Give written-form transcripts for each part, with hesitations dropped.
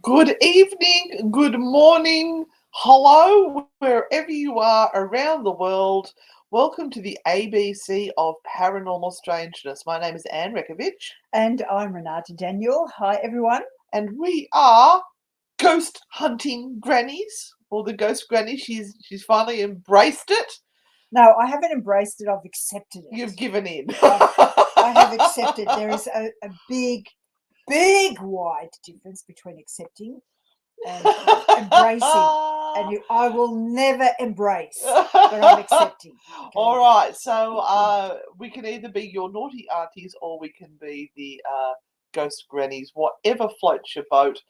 Good evening, good morning, hello, wherever you are around the world. Welcome to the ABC of Paranormal Strangeness. My name is Anne Rekovich. And I'm Renata Daniel. Hi, everyone. And we are ghost hunting grannies, or the ghost granny. She's finally embraced it. No, I haven't embraced it. I've accepted it. You've given in. I have accepted. There is a big, wide difference between accepting and embracing. And I will never embrace, but I'm accepting. Okay. All right. So we can either be your naughty aunties or we can be the ghost grannies, whatever floats your boat.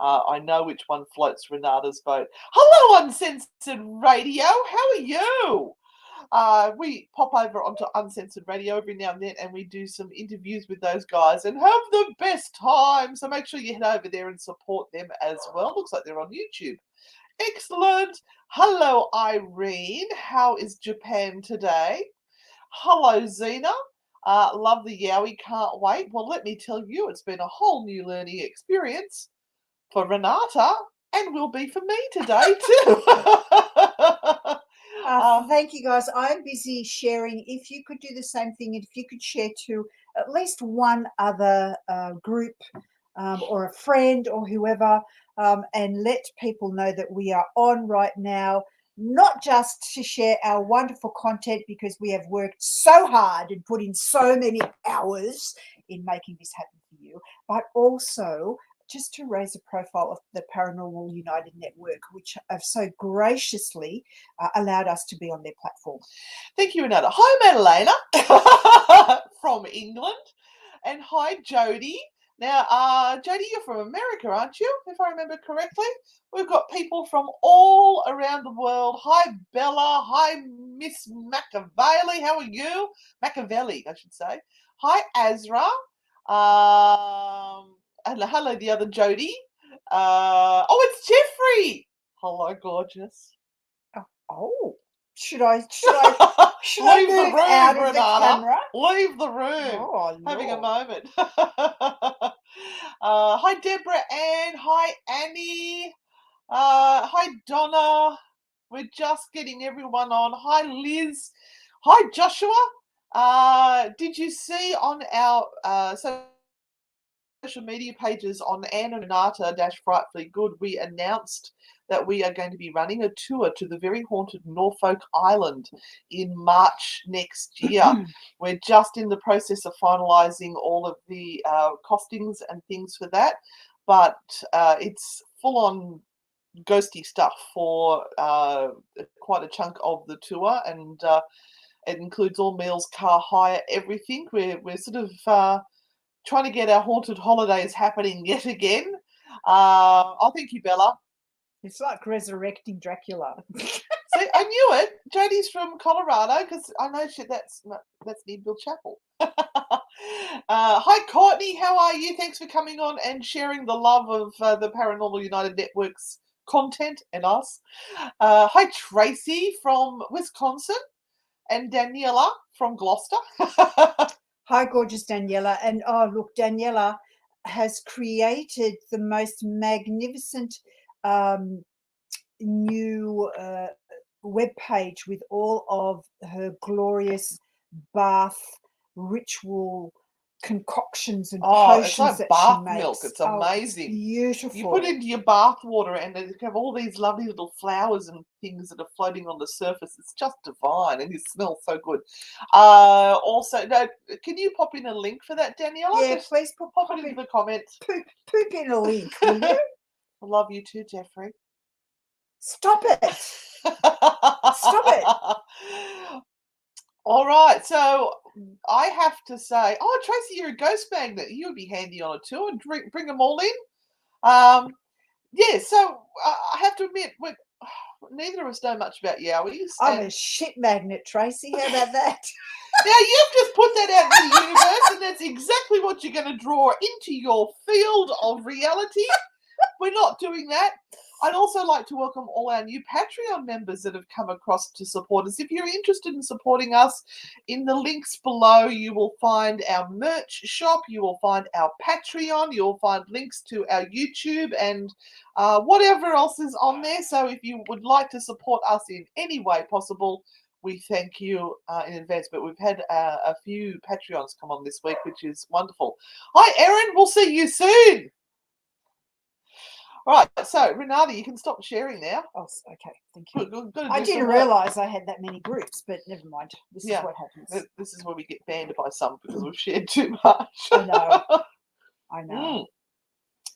I know which one floats Renata's boat. Hello, Uncensored Radio. How are you? We pop over onto Uncensored Radio every now and then and we do some interviews with those guys and have the best time. So make sure you head over there and support them as well. Looks like they're on YouTube. Excellent. Hello, Irene. How is Japan today? Hello, Zena. Love the Yowie. Can't wait. Well, let me tell you, it's been a whole new learning experience for Renata and will be for me today too. Thank you, guys. I'm busy sharing. If you could do the same thing, and if you could share to at least one other group or a friend or whoever, and let people know that we are on right now, not just to share our wonderful content because we have worked so hard and put in so many hours in making this happen for you, but also just to raise the profile of the Paranormal United Network, which have so graciously allowed us to be on their platform. Thank you, Renata. Hi, Madalena from England. And hi, Jody. Now, Jody, you're from America, aren't you? If I remember correctly. We've got people from all around the world. Hi, Bella. Hi, Miss Machiavelli. How are you? Machiavelli, I should say. Hi, Azra. And hello, the other Jody. It's Jeffrey. Hello, gorgeous. Oh, should I leave the room, out Renata. of the camera? Leave the room. Oh, having a Lord. moment. Hi, Deborah Ann. Hi, Annie. Hi, Donna. We're just getting everyone on. Hi, Liz. Hi, Joshua. Did you see on our social media pages on Anne and Renata Frightfully Good, we announced that we are going to be running a tour to the very haunted Norfolk Island in March next year. We're just in the process of finalising all of the costings and things for that, but it's full on ghosty stuff for quite a chunk of the tour, and it includes all meals, car hire, everything. We're sort of trying to get our haunted holidays happening yet again. Thank you, Bella. It's like resurrecting Dracula. See, I knew it. Jodie's from Colorado because I know that's near Bill Chapel. Hi, Courtney. How are you? Thanks for coming on and sharing the love of the Paranormal United Network's content and us. Hi, Tracy from Wisconsin and Daniela from Gloucester. Hi, gorgeous Daniela. And look, Daniela has created the most magnificent new web page with all of her glorious bath ritual concoctions and potions it's like that bath she makes. milk. It's amazing. It's beautiful. You put it into your bath water and you have all these lovely little flowers and things that are floating on the surface. It's just divine and it smells so good. Also, can you pop in a link for that, Daniela? Yeah, please pop it into the comments. Poop in a link, will you? I love you too, Jeffrey. Stop it. Stop it. All right, so I have to say, Tracy, you're a ghost magnet. You would be handy on a tour and bring them all in. Yeah, so I have to admit, neither of us know much about Yowies. I'm a shit magnet, Tracy. How about that? Now, you've just put that out in the universe, and that's exactly what you're going to draw into your field of reality. We're not doing that. I'd also like to welcome all our new Patreon members that have come across to support us. If you're interested in supporting us, in the links below, you will find our merch shop, you will find our Patreon, you'll find links to our YouTube and whatever else is on there. So if you would like to support us in any way possible, we thank you in advance. But we've had a few Patreons come on this week, which is wonderful. Hi, Erin. We'll see you soon. All right, so Renata, you can stop sharing now. Oh, okay, thank you. Good, I didn't realise I had that many groups, but never mind. This is what happens. This is where we get banned by some because we've shared too much. I know.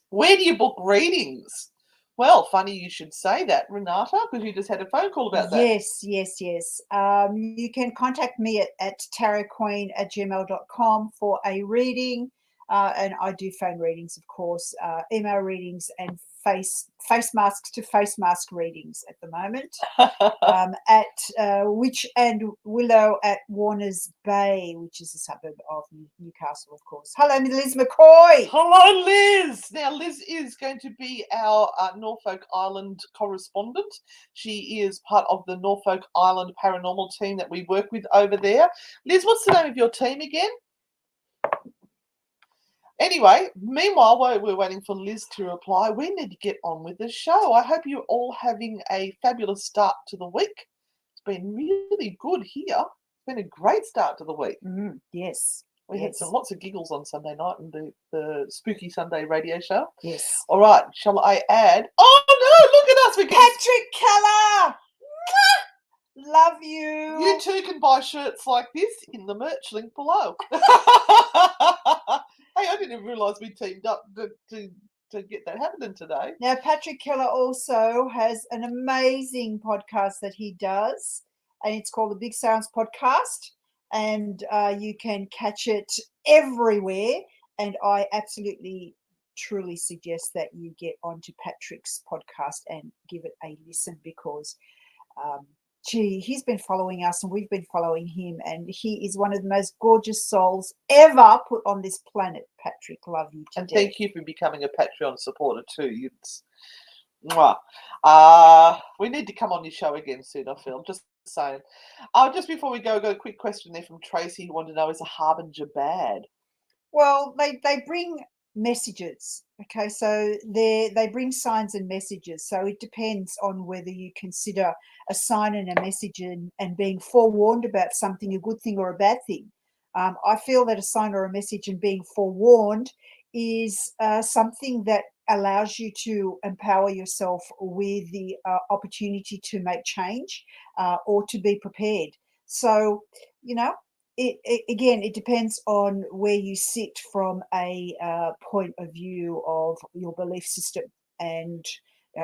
Where do you book readings? Well, funny you should say that, Renata, because you just had a phone call about that. Yes. You can contact me at tarotqueen@gmail.com for a reading. And I do phone readings, of course, email readings, and face masks to face mask readings at the moment. At Witch and Willow at Warners Bay, which is a suburb of Newcastle, of course. Hello, Liz McCoy. Hello, Liz. Now, Liz is going to be our Norfolk Island correspondent. She is part of the Norfolk Island paranormal team that we work with over there. Liz, what's the name of your team again? Anyway, meanwhile, while we're waiting for Liz to reply, we need to get on with the show. I hope you're all having a fabulous start to the week. It's been really good here. It's been a great start to the week. Yes. We had lots of giggles on Sunday night in the Spooky Sunday radio show. Yes. All right, shall I add? Oh, no, look at us. We're Patrick Keller. Love you. You too can buy shirts like this in the merch link below. Hey, I didn't even realise we teamed up to get that happening today. Now, Patrick Keller also has an amazing podcast that he does, and it's called the Big Sounds Podcast, and you can catch it everywhere. And I absolutely, truly suggest that you get onto Patrick's podcast and give it a listen because he's been following us and we've been following him, and he is one of the most gorgeous souls ever put on this planet. Patrick, love you to death. Thank you for becoming a Patreon supporter too. We need to come on your show again soon, I feel. Just saying. Just before we go, I got a quick question there from Tracy who wanted to know, is a harbinger bad? Well, they bring messages. Okay, so they bring signs and messages. So it depends on whether you consider a sign and a message and being forewarned about something a good thing or a bad thing. I feel that a sign or a message and being forewarned is something that allows you to empower yourself with the opportunity to make change or to be prepared. So, it depends on where you sit from a point of view of your belief system and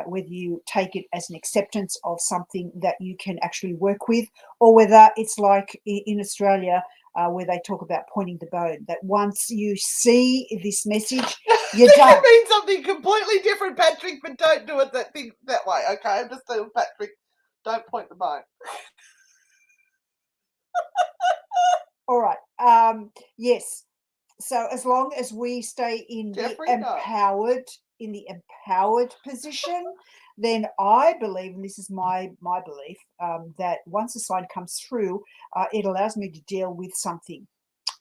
whether you take it as an acceptance of something that you can actually work with, or whether it's like in Australia where they talk about pointing the bone, that once you see this message, you're done. It means something completely different, Patrick, but don't do it that way, okay? I'm just saying, Patrick, don't point the bone. All right. Yes. So as long as we stay in the empowered position, then I believe, and this is my belief, that once a sign comes through, it allows me to deal with something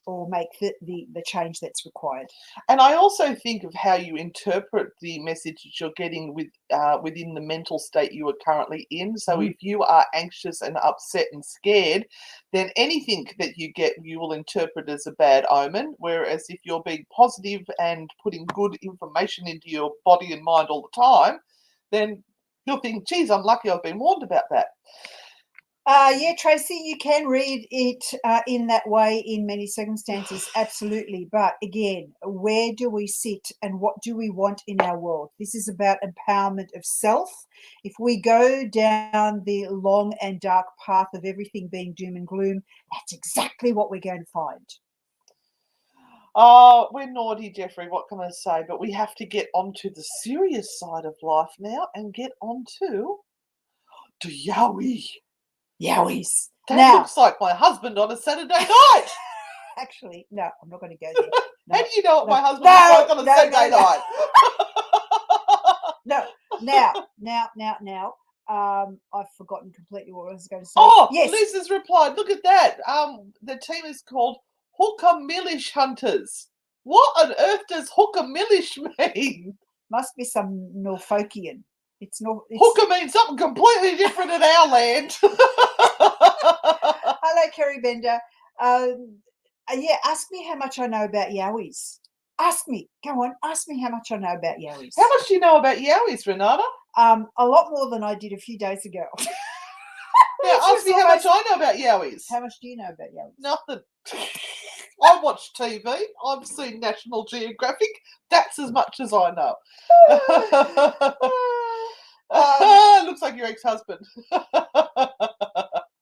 or make the change that's required. And I also think of how you interpret the message that you're getting within the mental state you are currently in. So if you are anxious and upset and scared, then anything that you get, you will interpret as a bad omen. Whereas if you're being positive and putting good information into your body and mind all the time, then you'll think, geez, I'm lucky I've been warned about that. Yeah, Tracy, you can read it in that way in many circumstances, absolutely. But again, where do we sit and what do we want in our world? This is about empowerment of self. If we go down the long and dark path of everything being doom and gloom, that's exactly what we're going to find. Oh, we're naughty, Jeffrey, what can I say? But we have to get onto the serious side of life now and get onto Yowie. Yowies. That looks like my husband on a Saturday night. Actually, no, I'm not going to go there. No, how do you know what my husband looks like on a Saturday night? No. Now. I've forgotten completely what I was going to say. Oh, yes. Liz has replied. Look at that. The team is called Hooker Millish Hunters. What on earth does Hooker Millish mean? Must be some Norfolkian. It's not. Hooker means something completely different in our land. Hello, Kerry Bender. Yeah, ask me how much I know about Yowies. Ask me. Go on. Ask me how much I know about Yowies. How much do you know about Yowies, Renata? A lot more than I did a few days ago. Now, ask me how much I know about Yowies. How much do you know about Yowies? Nothing. I watch TV. I've seen National Geographic. That's as much as I know. Looks like your ex-husband.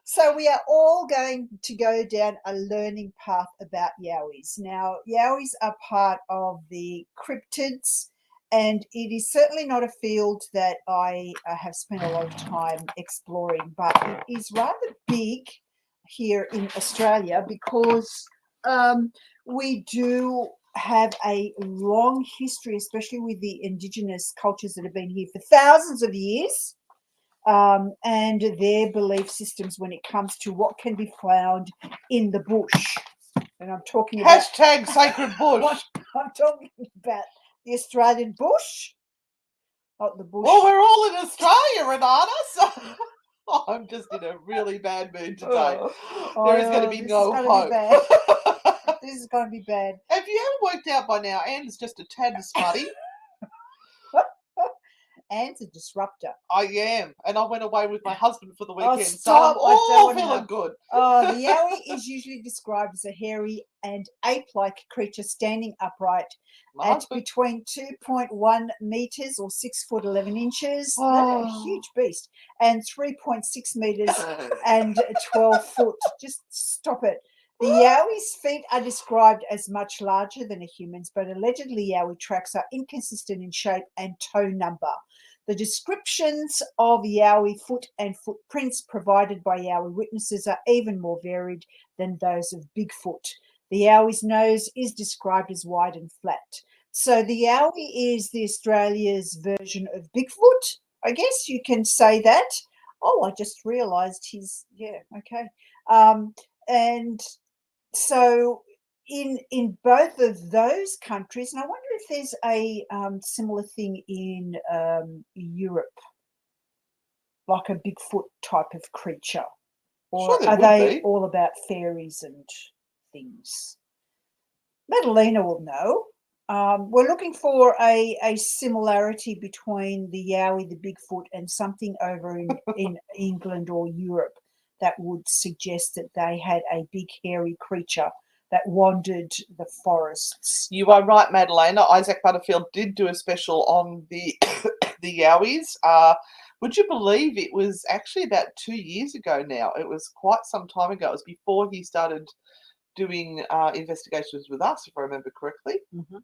So we are all going to go down a learning path about Yowies. Now, Yowies are part of the cryptids, and it is certainly not a field that I have spent a lot of time exploring, but it is rather big here in Australia because we do have a long history, especially with the indigenous cultures that have been here for thousands of years. And their belief systems when it comes to what can be found in the bush. And I'm talking about hashtag sacred bush. I'm talking about the Australian bush, not the bush. Well, we're all in Australia, Renata, so I'm just in a really bad mood today. There is going to be no hope. This is going to be bad. Have you ever worked out by now Anne's just a tad smutty? Anne's a disruptor. I am. And I went away with my husband for the weekend. Stop. So I'm all feeling good. The Yowie is usually described as a hairy and ape-like creature standing upright between 2.1 meters or 6 foot 11 inches. A huge beast. And 3.6 meters and 12 foot. Just stop it. The Yowie's feet are described as much larger than a human's, but allegedly Yowie tracks are inconsistent in shape and toe number. The descriptions of Yowie foot and footprints provided by Yowie witnesses are even more varied than those of Bigfoot. The Yowie's nose is described as wide and flat. So the Yowie is the Australia's version of Bigfoot. I guess you can say that. Oh, I just realised okay. And so in both of those countries, and I wonder if there's a similar thing in Europe, like a Bigfoot type of creature, or sure are they all about fairies and things? Madalena will know. We're looking for a similarity between the Yowie, the Bigfoot, and something over in England or Europe that would suggest that they had a big hairy creature that wandered the forests. You are right, Madalena. Isaac Butterfield did do a special on the the Yowies. Would you believe it was actually about 2 years ago now? It was quite some time ago. It was before he started doing investigations with us, if I remember correctly. Mm-hmm.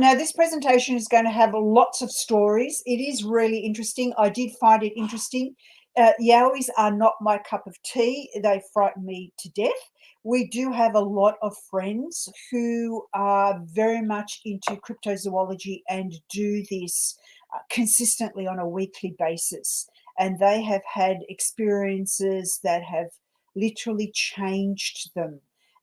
Now, this presentation is going to have lots of stories. It is really interesting. I did find it interesting. Yowies are not my cup of tea. They frighten me to death. We do have a lot of friends who are very much into cryptozoology and do this consistently on a weekly basis. And they have had experiences that have literally changed them.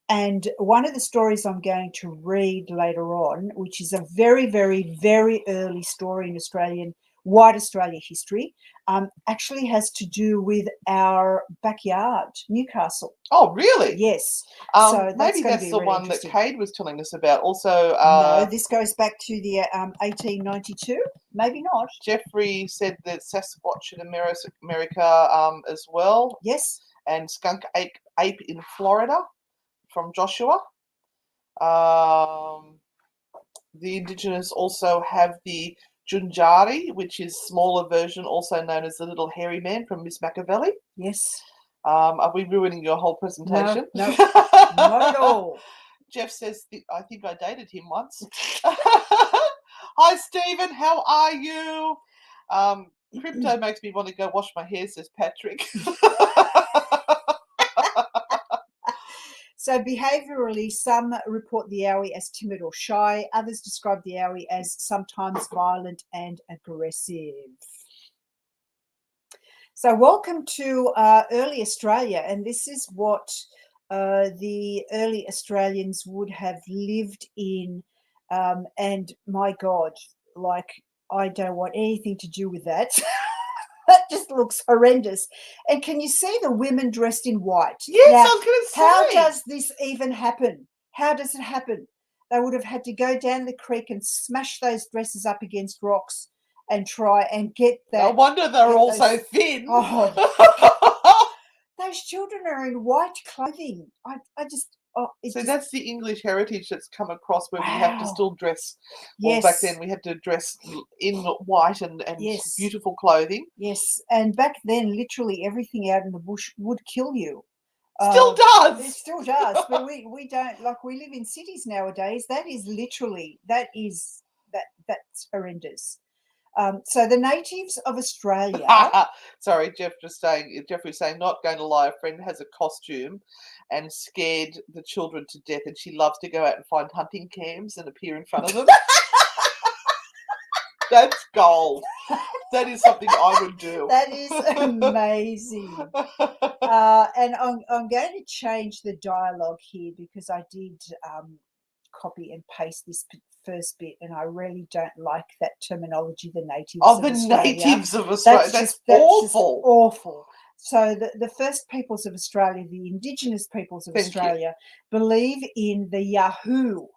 And one of the stories I'm going to read later on, which is a very, very, very early story in wide Australia history, actually has to do with our backyard, Newcastle. Oh, really? Yes. So maybe that's the really one that Cade was telling us about. Also, no, this goes back to the 1892. Maybe not. Jeffrey said that Sasquatch in America as well. Yes. And skunk ape in Florida from Joshua. The Indigenous also have the Junjari, which is smaller version, also known as the little hairy man from Miss Machiavelli. Yes. Are we ruining your whole presentation? No, not at all. Jeff says, I think I dated him once. Hi, Stephen. How are you? Crypto makes me want to go wash my hair, says Patrick. So behaviourally, some report the Yowie as timid or shy. Others describe the Yowie as sometimes violent and aggressive. So welcome to early Australia, and this is what the early Australians would have lived in. And my God, like, I don't want anything to do with that. That just looks horrendous. And can you see the women dressed in white? Yes, Now, I was going to say. how does this even happen? How does it happen? They would have had to go down the creek and smash those dresses up against rocks and try and get that. No wonder they're get all so those- thin. Oh. Those children are in white clothing. I just, So that's the English heritage that's come across, where we have to Wow. still dress. Well, Yes. back then we had to dress in white and Yes. beautiful clothing. Yes, and back then, literally everything out in the bush would kill you. Still It does. still does, but we don't, like, we live in cities nowadays. That is literally, that's horrendous. So the natives of Australia. Sorry, Jeff was saying, not going to lie, a friend has a costume and scared the children to death, and she loves to go out and find hunting cams and appear in front of them. That's gold. That is something I would do. That is amazing. And I'm going to change the dialogue here because I did copy and paste this first bit, and I really don't like that terminology, the natives of Australia. Natives of Australia. That's awful. Just awful. So the first peoples of Australia, the indigenous peoples of Australia, believe in the Yahoo.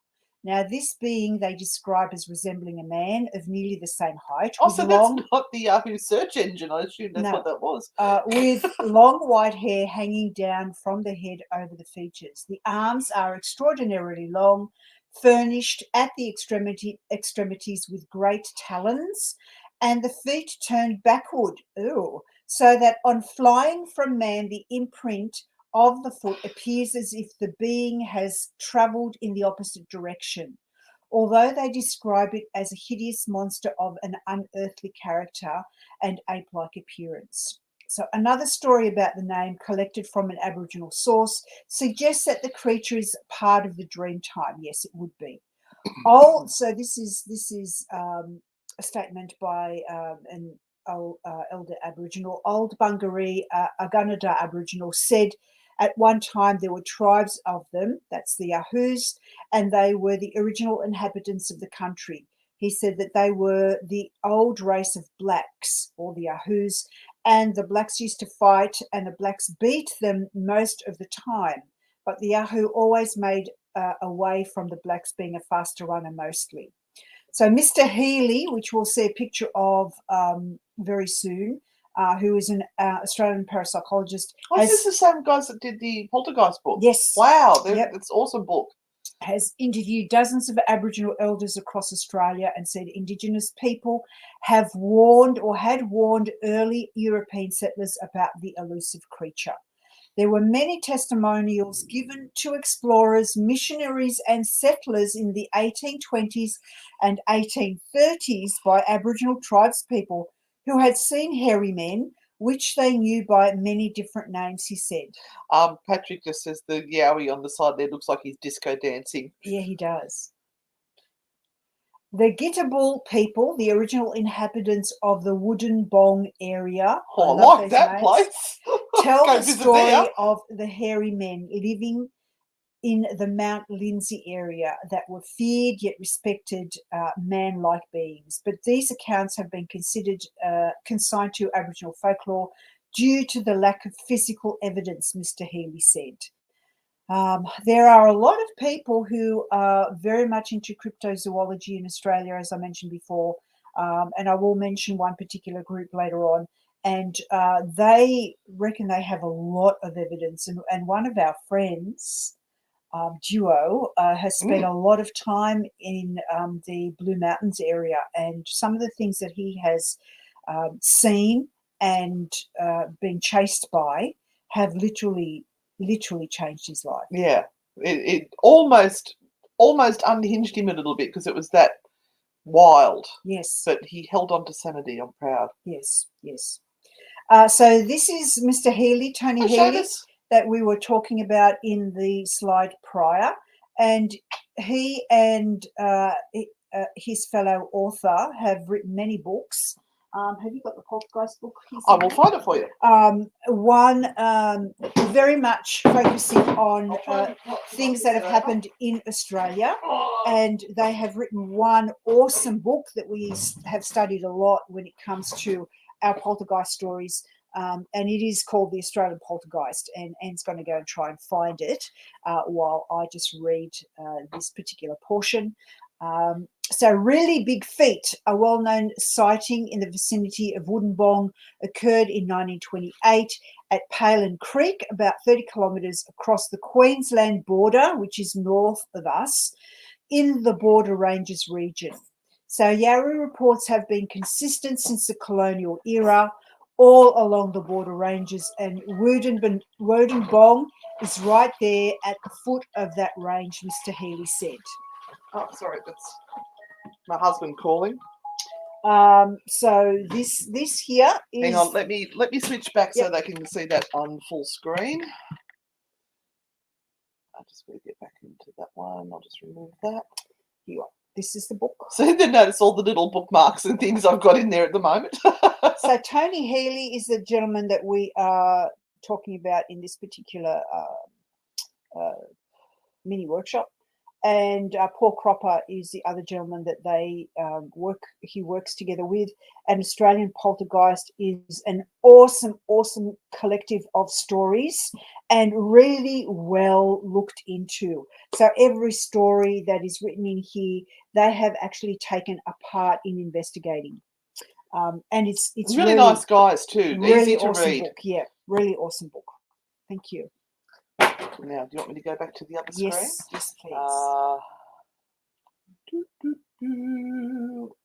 Now, this being they describe as resembling a man of nearly the same height. Oh, so that's not the Yahoo search engine. I assume that's what that was. With long white hair hanging down from the head over the features. The arms are extraordinarily long, furnished at the extremities with great talons, and the feet turned backward, so that on flying from man, the imprint of the foot appears as if the being has travelled in the opposite direction, although they describe it as a hideous monster of an unearthly character and ape-like appearance. So another story about the name, collected from an Aboriginal source, suggests that the creature is part of the dream time. Yes, it would be. So this is a statement by an elder Aboriginal, Old Bungaree Agunada Aboriginal, said at one time there were tribes of them, that's the Yahoos, and they were the original inhabitants of the country. He said that they were the old race of blacks, or the Yahoos, and the blacks used to fight and the blacks beat them most of the time. But the Yahoo always made away from the blacks, being a faster runner mostly. So Mr. Healy, which we'll see a picture of very soon, who is an Australian parapsychologist. Is this the same guys that did the Poltergeist book? Yes. Wow, it's an awesome book. Has interviewed dozens of Aboriginal elders across Australia and said Indigenous people have warned or had warned early European settlers about the elusive creature. There were many testimonials given to explorers, missionaries, and settlers in the 1820s and 1830s by Aboriginal tribespeople who had seen hairy men, which they knew by many different names, he said. Patrick just says the Yowie on the side there looks like he's disco dancing. Yeah, he does. The Gittabul people, the original inhabitants of the Wooden Bong area, I like that place. tell the story of the hairy men living in the Mount Lindsay area that were feared yet respected man-like beings. But these accounts have been considered consigned to Aboriginal folklore due to the lack of physical evidence, Mr. Healy said. There are a lot of people who are very much into cryptozoology in Australia, as I mentioned before, and I will mention one particular group later on, and they reckon they have a lot of evidence. And one of our friends, Duo, has spent a lot of time in the Blue Mountains area, and some of the things that he has seen and been chased by have literally changed his life. Yeah, it almost unhinged him a little bit because it was that wild. Yes. But he held on to sanity. I'm proud. Yes. So this is Mr. Healy, Tony Healy. that we were talking about in the slide prior, and he and his fellow author have written many books. Have you got the Poltergeist book? I will find it for you. One very much focusing on things that have happened in Australia, and they have written one awesome book that we have studied a lot when it comes to our poltergeist stories. And it is called The Australian Poltergeist, and Anne's going to go and try and find it while I just read this particular portion. So really big feat. A well-known sighting in the vicinity of Woodinbong occurred in 1928 at Palin Creek, about 30 kilometres across the Queensland border, which is north of us, in the Border Ranges region. So Yowie reports have been consistent since the colonial era, all along the border ranges, and Woodinbong is right there at the foot of that range, Mr. Healy said. Oh, sorry, that's my husband calling. So this here is. Hang on, let me switch back so they can see that on full screen. I just will get back into that one. I'll just remove that. Here, this is the book. So then notice all the little bookmarks and things I've got in there at the moment. So Tony Healy is the gentleman that we are talking about in this particular mini workshop, and Paul Cropper is the other gentleman that he works together with. An Australian Poltergeist is an awesome collective of stories, and really well looked into. So every story that is written in here, they have actually taken a part in investigating. And it's really nice guys too. Really easy to awesome read. book. Yeah, really awesome book. Thank you. Now, do you want me to go back to the other screen? Yes, please.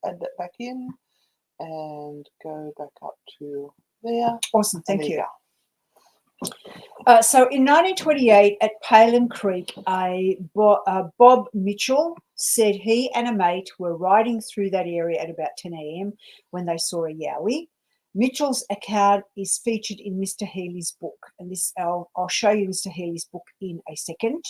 Add that back in and go back up to there. Awesome, thank you. Go. So in 1928 at Palin Creek, Bob Mitchell said he and a mate were riding through that area at about 10 a.m. when they saw a Yowie. Mitchell's account is featured in Mr. Healy's book, and this I'll show you Mr. Healy's book in a second.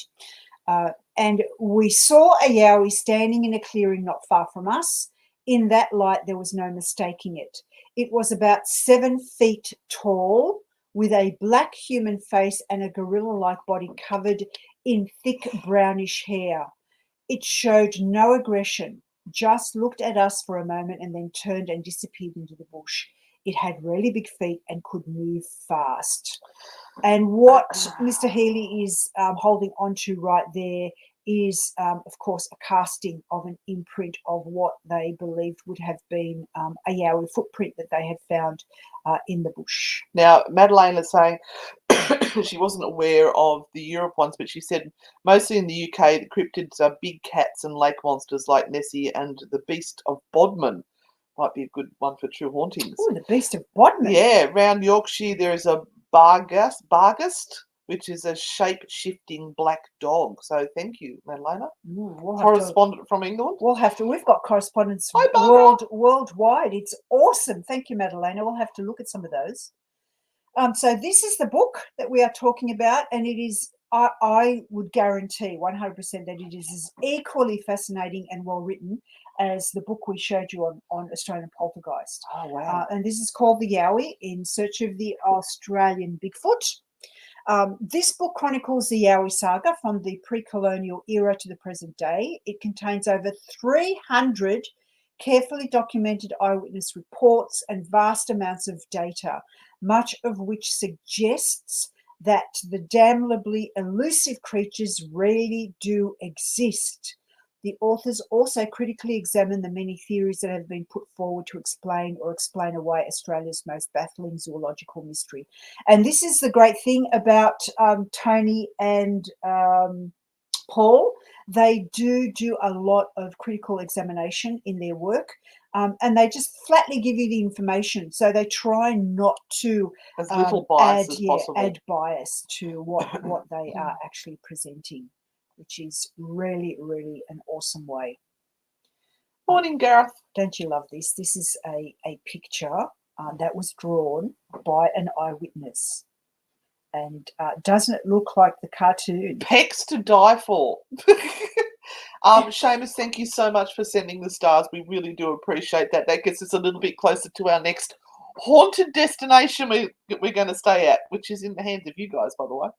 And we saw a Yowie standing in a clearing not far from us. In that light, there was no mistaking it. It was about 7 feet tall, with a black human face and a gorilla-like body covered in thick brownish hair. It showed no aggression, just looked at us for a moment and then turned and disappeared into the bush. It had really big feet and could move fast. And what Mr. Healy is holding on to right there is, of course, a casting of an imprint of what they believed would have been a Yowie footprint that they had found in the bush. Now, Madeleine is saying she wasn't aware of the Europe ones, but she said mostly in the UK, the cryptids are big cats and lake monsters like Nessie and the Beast of Bodmin. Might be a good one for True Hauntings. Oh, the Beast of Bodmin. Yeah, around Yorkshire there is a Bargast, which is a shape-shifting black dog. So thank you, Madalena. Correspondent from England. We've got correspondence worldwide. It's awesome. Thank you, Madalena. We'll have to look at some of those. So this is the book that we are talking about, and it is, I would guarantee 100% that it is as equally fascinating and well written as the book we showed you on Australian Poltergeist. Oh, wow. And this is called The Yowie, In Search of the Australian Bigfoot. This book chronicles the Yowie saga from the pre-colonial era to the present day. It contains over 300 carefully documented eyewitness reports and vast amounts of data, much of which suggests that the damnably elusive creatures really do exist. The authors also critically examine the many theories that have been put forward to explain or explain away Australia's most baffling zoological mystery. And this is the great thing about Tony and Paul. They do a lot of critical examination in their work, and they just flatly give you the information. So they try not to as little bias as possible. Add bias to what they are actually presenting, which is really, really an awesome way. Morning, Gareth. Don't you love this? This is a picture that was drawn by an eyewitness. And doesn't it look like the cartoon? Pecs to die for. Seamus, thank you so much for sending the stars. We really do appreciate that. That gets us a little bit closer to our next haunted destination we're going to stay at, which is in the hands of you guys, by the way.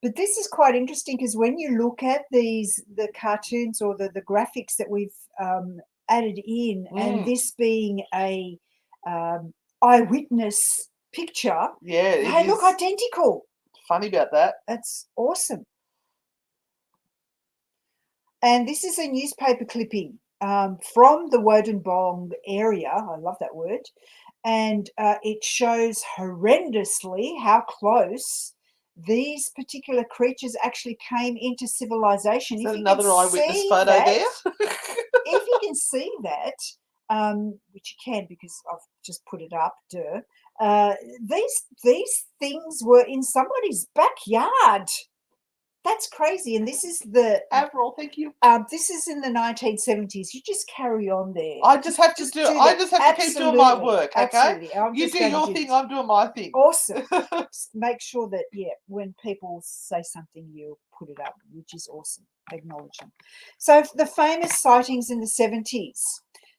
But this is quite interesting because when you look at the cartoons or the graphics that we've added in, and this being a eyewitness picture, they look identical. Funny about that. That's awesome. And this is a newspaper clipping from the Wodenbong area. I love that word. And it shows horrendously how close these particular creatures actually came into civilization. Is that another eyewitness photo there? If you can see that, which you can because I've just put it up, these things were in somebody's backyard. That's crazy. And this is the Avril, thank you. This is in the 1970s. You just carry on there. I just have to keep doing my work, okay? Absolutely. You do your thing, I'm doing my thing. Awesome. Just make sure that, when people say something, you put it up, which is awesome. Acknowledge them. So the famous sightings in the 70s.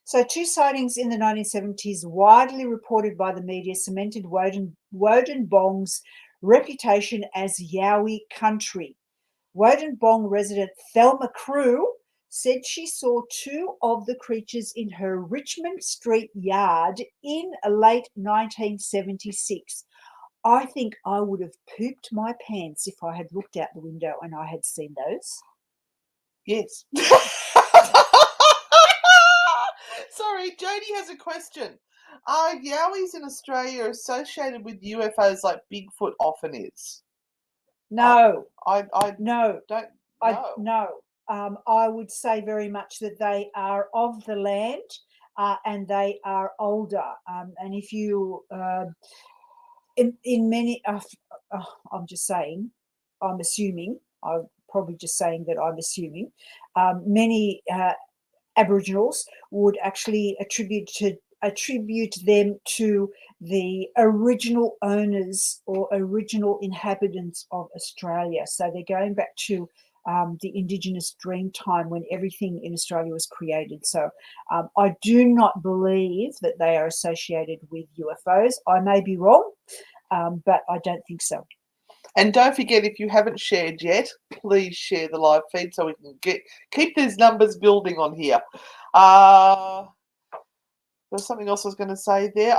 So 2 sightings in the 1970s, widely reported by the media, cemented Wodenbong's reputation as Yowie country. Wodenbong resident Thelma Crew said she saw 2 of the creatures in her Richmond Street yard in late 1976. I think I would have pooped my pants if I had looked out the window and I had seen those. Yes. Sorry, Jodie has a question. Are Yowies in Australia associated with UFOs like Bigfoot often is? No. I no. Don't know. No. I would say very much that they are of the land and they are older. And if you, in many, I'm just saying, I'm assuming, I'm probably just saying that I'm assuming, many Aboriginals would actually attribute them to the original owners or original inhabitants of Australia. So they're going back to the Indigenous dream time when everything in Australia was created. So I do not believe that they are associated with UFOs. I may be wrong, but I don't think so. And don't forget, if you haven't shared yet, please share the live feed so we can keep these numbers building on here. There's something else I was going to say there.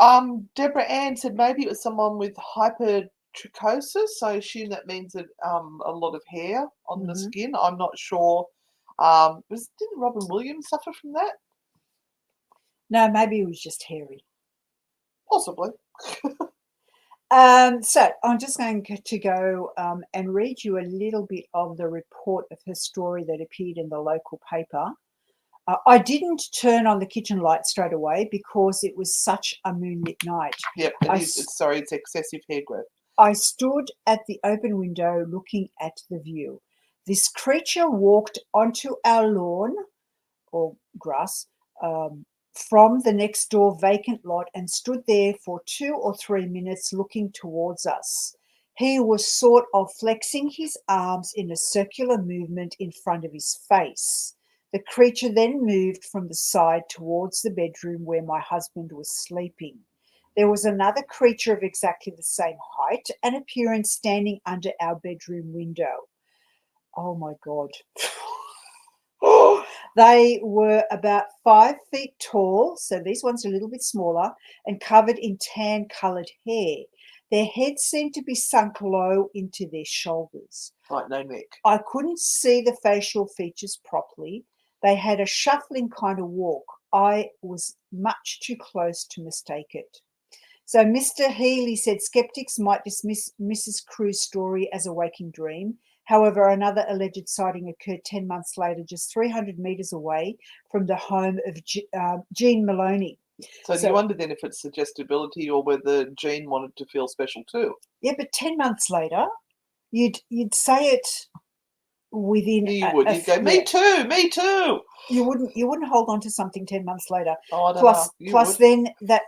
Deborah Ann said maybe it was someone with hypertrichosis. So I assume that means that a lot of hair on the skin. I'm not sure. Didn't Robin Williams suffer from that? No, maybe it was just hairy. Possibly. So I'm just going to go and read you a little bit of the report of her story that appeared in the local paper. I didn't turn on the kitchen light straight away because it was such a moonlit night. Yep, it's excessive hair growth. I stood at the open window looking at the view. This creature walked onto our lawn or grass from the next door vacant lot and stood there for 2 or 3 minutes looking towards us. He was sort of flexing his arms in a circular movement in front of his face. The creature then moved from the side towards the bedroom where my husband was sleeping. There was another creature of exactly the same height and appearance standing under our bedroom window. Oh my God. They were about 5 feet tall, so these ones are a little bit smaller, and covered in tan-coloured hair. Their heads seemed to be sunk low into their shoulders. Like no neck. I couldn't see the facial features properly. They had a shuffling kind of walk. I was much too close to mistake it. So Mr. Healy said skeptics might dismiss Mrs. Crew's story as a waking dream. However, another alleged sighting occurred 10 months later, just 300 metres away from the home of Jean Maloney. So you wonder then if it's suggestibility or whether Jean wanted to feel special too. Yeah, but 10 months later, you'd say it within. You would. You'd go, me too, me too. You wouldn't hold on to something 10 months later. Oh, I don't know. Plus, then that.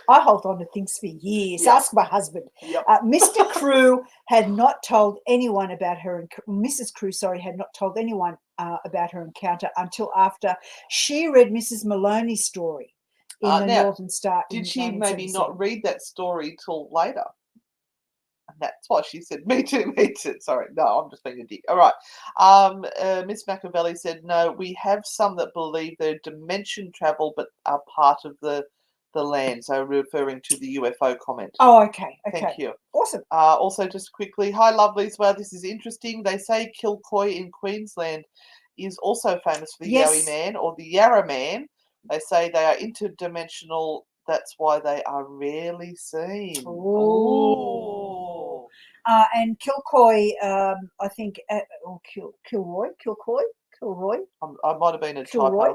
I hold on to things for years. Yep. Ask my husband. Yep. Mr. Crew had not told anyone about her. Mrs. Crew, sorry, had not told anyone about her encounter until after she read Mrs. Maloney's story in the Now, Northern Star. did in she maybe 1977. not read that story till later? And that's why she said, me too, me too. Sorry, no, I'm just being a dick. All right. Miss Machiavelli said, no, we have some that believe they're dimension travel but are part of the land. So referring to the UFO comment. Oh, okay. Thank you. Awesome. Also, just quickly, hi, lovelies. Well, this is interesting. They say Kilcoy in Queensland is also famous for the Yowie man or the Yarra man. They say they are interdimensional. That's why they are rarely seen. Oh. And Kilcoy, I think, or Kilroy. I might have been a Kilroy,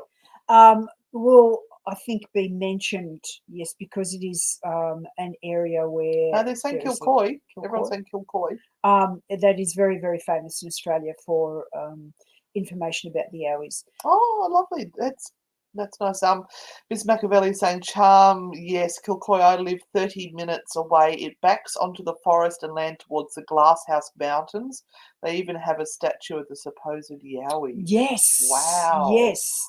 typo. will, I think, be mentioned, yes, because it is an area where... No, they're saying Kilcoy. Everyone's saying Kilcoy. That is very, very famous in Australia for information about the Yowies. Oh, lovely. That's nice. Miss Machiavelli saying, charm, yes, Kilcoy, I live 30 minutes away. It backs onto the forest and land towards the Glasshouse Mountains. They even have a statue of the supposed Yowie. Yes. Wow. Yes.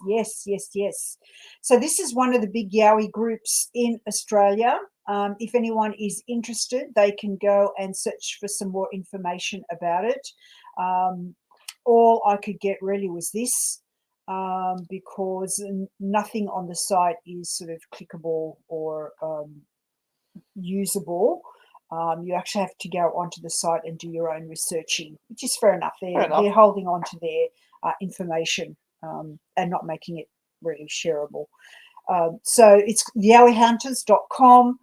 So this is one of the big Yowie groups in Australia. If anyone is interested, they can go and search for some more information about it. All I could get really was this. Because nothing on the site is sort of clickable or usable. You actually have to go onto the site and do your own researching, which is fair enough. They're holding on to their information and not making it really shareable. So it's yowiehunters.com.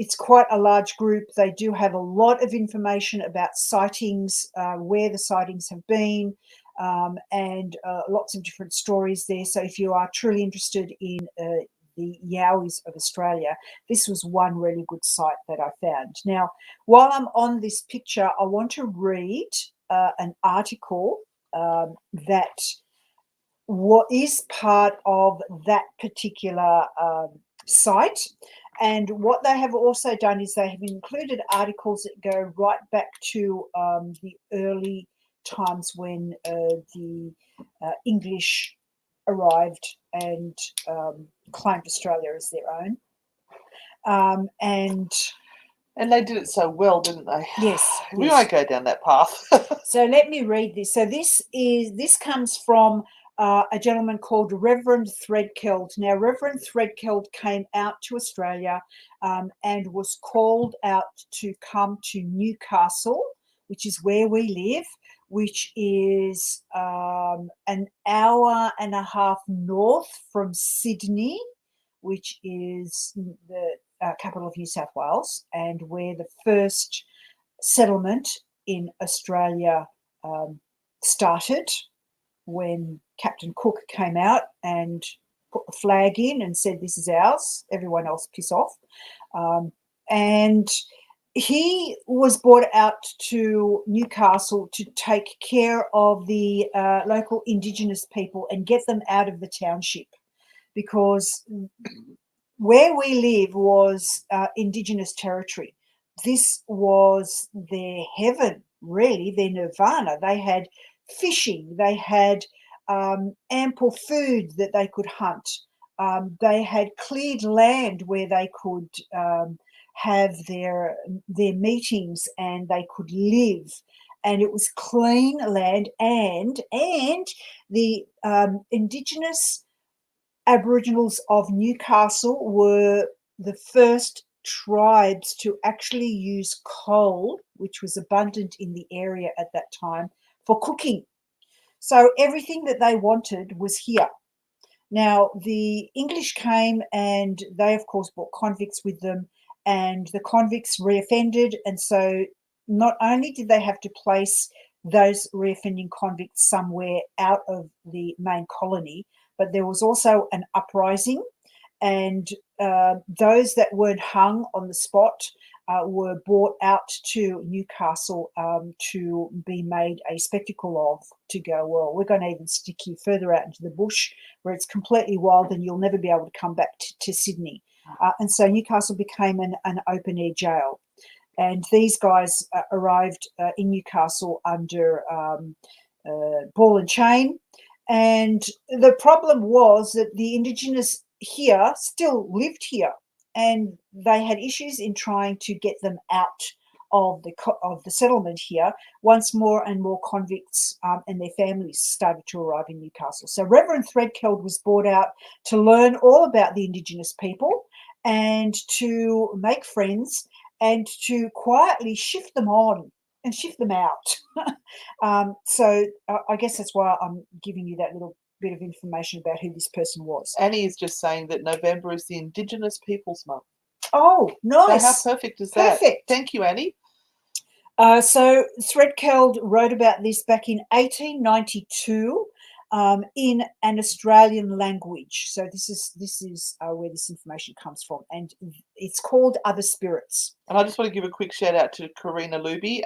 It's quite a large group. They do have a lot of information about sightings, where the sightings have been, and lots of different stories there. So if you are truly interested in the Yowies of Australia, this was one really good site that I found. Now, while I'm on this picture, I want to read an article that what is part of that particular site. And what they have also done is they have included articles that go right back to the early times when the English arrived and claimed Australia as their own. And they did it so well, didn't they? Yes. We won't go down that path. So let me read this. So this comes from a gentleman called Reverend Threadkeld. Now, Reverend Threadkeld came out to Australia and was called out to come to Newcastle, which is where we live, which is an hour and a half north from Sydney, which is the capital of New South Wales, and where the first settlement in Australia started, when Captain Cook came out and put the flag in and said, this is ours, everyone else piss off. And he was brought out to Newcastle to take care of the local Indigenous people and get them out of the township, because where we live was Indigenous territory. This was their heaven, really, their nirvana. They had fishing, they had ample food that they could hunt. They had cleared land where they could have their meetings and they could live. And it was clean land, and the Indigenous Aboriginals of Newcastle were the first tribes to actually use coal, which was abundant in the area at that time, for cooking. So everything that they wanted was here. Now, the English came and they, of course, brought convicts with them, and the convicts reoffended. And so not only did they have to place those reoffending convicts somewhere out of the main colony, but there was also an uprising, and those that weren't hung on the spot were brought out to Newcastle to be made a spectacle of, to go, well, we're going to even stick you further out into the bush where it's completely wild and you'll never be able to come back to Sydney. And so Newcastle became an open-air jail. And these guys arrived in Newcastle under ball and chain. And the problem was that the Indigenous here still lived here, and they had issues in trying to get them out of the settlement here. Once more and more convicts and their families started to arrive in Newcastle. So Reverend Threadkeld was brought out to learn all about the Indigenous people and to make friends and to quietly shift them on and shift them out. So I guess that's why I'm giving you that little bit of information about who this person was. Annie is just saying that November is the Indigenous Peoples Month. Oh, nice. So how perfect is that? Perfect. Thank you, Annie. So Threadkeld wrote about this back in 1892 in an Australian language. So this is where this information comes from, and it's called Other Spirits. And I just want to give a quick shout out to Karina Luby,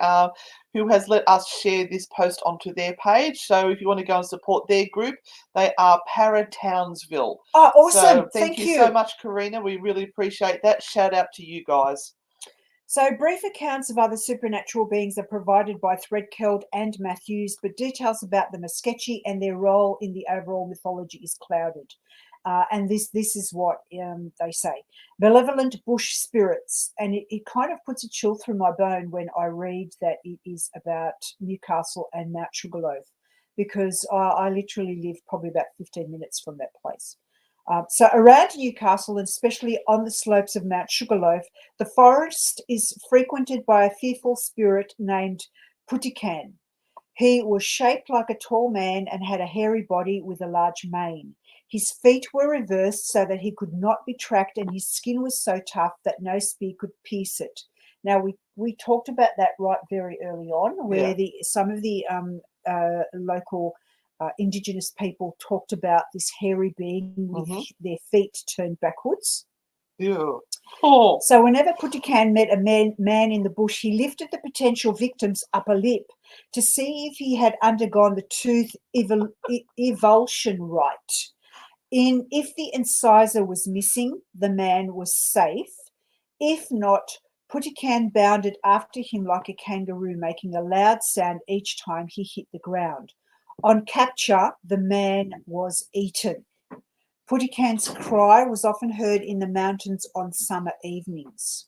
who has let us share this post onto their page. So if you want to go and support their group, they are Para Townsville. Oh, awesome. So thank you so much, Karina. We really appreciate that. Shout out to you guys. So brief accounts of other supernatural beings are provided by Threadkeld and Matthews, but details about them are sketchy and their role in the overall mythology is clouded. And this is what they say. Malevolent bush spirits. And it kind of puts a chill through my bone when I read that it is about Newcastle and Mount Sugarloaf, because I literally live probably about 15 minutes from that place. So around Newcastle, and especially on the slopes of Mount Sugarloaf, the forest is frequented by a fearful spirit named Putikan. He was shaped like a tall man and had a hairy body with a large mane. His feet were reversed so that he could not be tracked, and his skin was so tough that no spear could pierce it. Now, we talked about that right very early on, where some of the local Indigenous people talked about this hairy being with their feet turned backwards. Yeah. Oh. So whenever Putikan met a man in the bush, he lifted the potential victim's upper lip to see if he had undergone the tooth evulsion rite. If the incisor was missing, the man was safe. If not, Putikan bounded after him like a kangaroo, making a loud sound each time he hit the ground. On capture, the man was eaten. Putikan's cry was often heard in the mountains on summer evenings.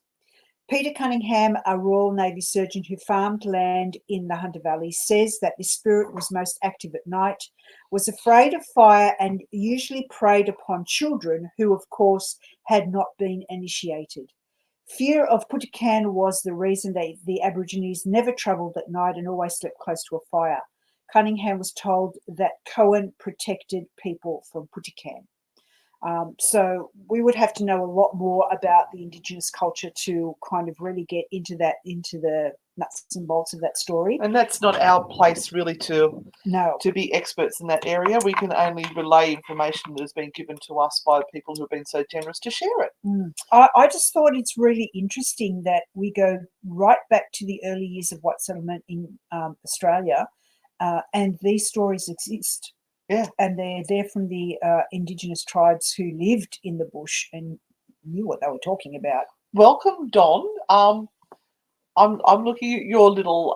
Peter Cunningham, a Royal Navy surgeon who farmed land in the Hunter Valley, says that the spirit was most active at night, was afraid of fire, and usually preyed upon children who, of course, had not been initiated. Fear of Putikan was the reason the Aborigines never travelled at night and always slept close to a fire. Cunningham was told that Cohen protected people from Putikan. So we would have to know a lot more about the Indigenous culture to kind of really get into the nuts and bolts of that story. And that's not our place really to be experts in that area. We can only relay information that has been given to us by people who have been so generous to share it. I just thought it's really interesting that we go right back to the early years of white settlement in Australia, and these stories exist. Yeah, and they're there from the Indigenous tribes who lived in the bush and knew what they were talking about. Welcome, Don. I'm looking at your little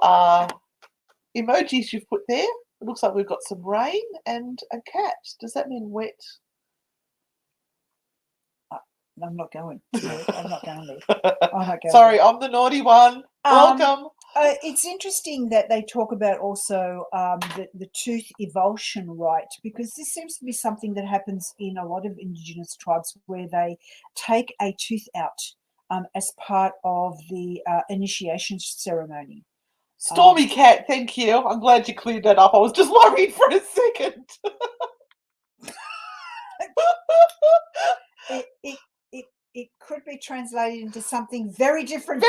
emojis you've put there. It looks like we've got some rain and a cat. Does that mean wet? I'm not going. I'm not going there. Sorry, I'm the naughty one. Welcome. It's interesting that they talk about also the tooth evulsion rite, because this seems to be something that happens in a lot of Indigenous tribes where they take a tooth out as part of the initiation ceremony. Stormy cat, thank you. I'm glad you cleared that up. I was just worried for a second. It could be translated into something very different.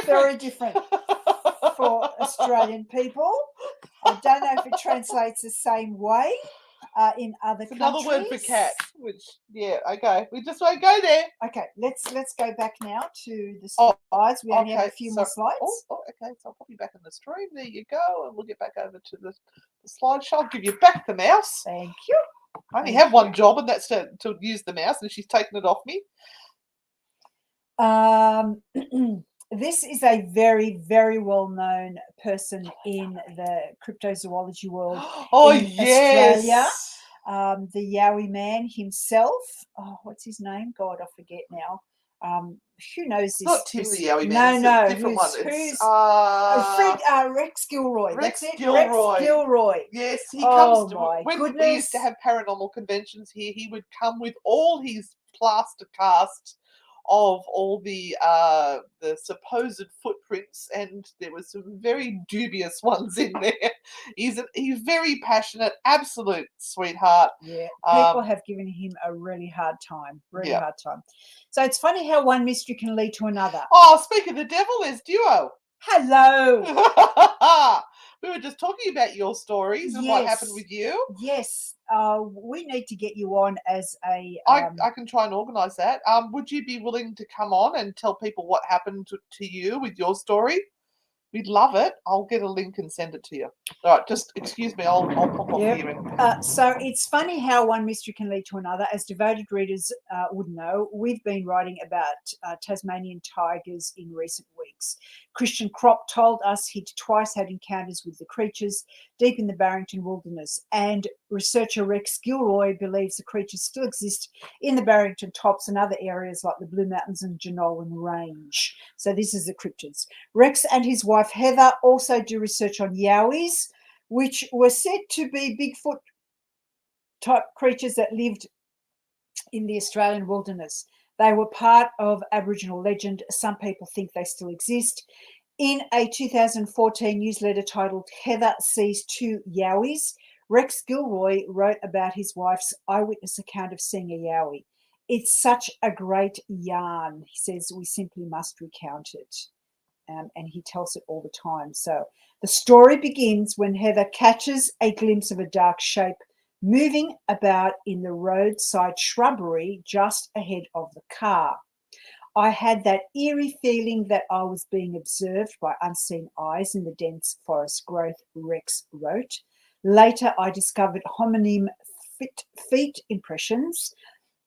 Very different for Australian people. I don't know if it translates the same way in other countries. Another word for cat, which okay. We just won't go there. Okay, let's go back now to the slides. We only have a few more slides. Okay, so I'll pop you back on the stream. There you go, and we'll get back over to the slideshow. I'll give you back the mouse. Thank you. I only Thank have one you. job, and that's to use the mouse, and she's taken it off me. This is a very, very well-known person in the cryptozoology world Oh, in Australia. yes. The Yowie man himself. Oh, what's his name? God, I forget now. Who knows It's this? not Tim the this- Yowie man. No, It's a different one. Who's It's Fred, Rex Gilroy. Rex That's it. Gilroy. Rex Gilroy. Yes, he Oh comes my when goodness. we used to have paranormal conventions here. He would come with all his plaster cast of all the supposed footprints, and there were some very dubious ones in there. He's very passionate, absolute sweetheart. Yeah, people have given him a really hard time. Yeah. Hard time. So it's funny how one mystery can lead to another. Oh, speak of the devil, there's Duo. Hello. We were just talking about your stories and what happened with you. Yes. We need to get you on as a. I can try and organise that. Would you be willing to come on and tell people what happened to you with your story? We'd love it. I'll get a link and send it to you. All right, just excuse me. I'll pop off Yep. here. And... So it's funny how one mystery can lead to another. As devoted readers would know, we've been writing about Tasmanian tigers in recent weeks. Christian Kropp told us he'd twice had encounters with the creatures deep in the Barrington wilderness, and researcher Rex Gilroy believes the creatures still exist in the Barrington Tops and other areas like the Blue Mountains and Jenolan Range. So this is the cryptids. Rex and his wife Heather also do research on Yowies, which were said to be Bigfoot type creatures that lived in the Australian wilderness. They were part of Aboriginal legend. Some people think they still exist. In a 2014 newsletter titled Heather Sees Two Yowies, Rex Gilroy wrote about his wife's eyewitness account of seeing a Yowie. It's such a great yarn. He says we simply must recount it. And he tells it all the time. So the story begins when Heather catches a glimpse of a dark shape moving about in the roadside shrubbery just ahead of the car. I had that eerie feeling that I was being observed by unseen eyes in the dense forest growth, Rex wrote. Later, I discovered hominin feet impressions,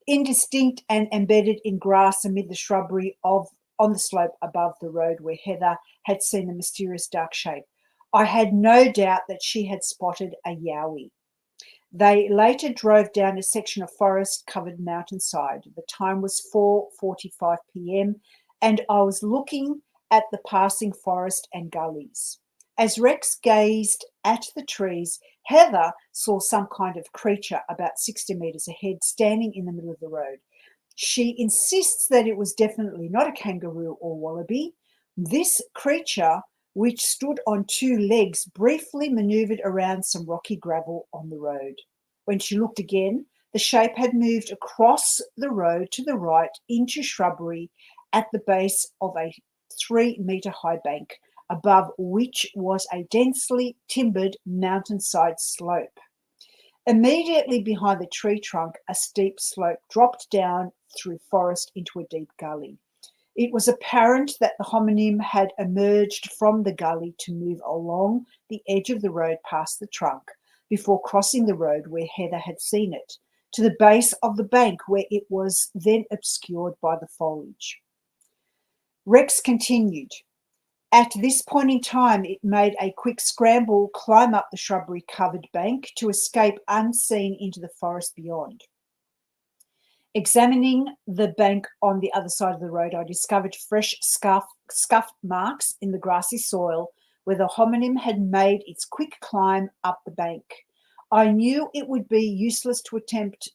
indistinct and embedded in grass amid the shrubbery on the slope above the road where Heather had seen the mysterious dark shape. I had no doubt that she had spotted a Yowie. They later drove down a section of forest-covered mountainside. The time was 4:45 p.m. and I was looking at the passing forest and gullies. As Rex gazed at the trees, Heather saw some kind of creature about 60 metres ahead, standing in the middle of the road. She insists that it was definitely not a kangaroo or wallaby. This creature, which stood on two legs, briefly manoeuvred around some rocky gravel on the road. When she looked again, the shape had moved across the road to the right into shrubbery at the base of a 3-metre high bank, above which was a densely timbered mountainside slope. Immediately behind the tree trunk, a steep slope dropped down through forest into a deep gully. It was apparent that the hominin had emerged from the gully to move along the edge of the road past the trunk before crossing the road where Heather had seen it, to the base of the bank where it was then obscured by the foliage. Rex continued. At this point in time, it made a quick scramble, climb up the shrubbery-covered bank to escape unseen into the forest beyond. Examining the bank on the other side of the road, I discovered fresh scuff marks in the grassy soil where the hominin had made its quick climb up the bank. I knew it would be useless to attempt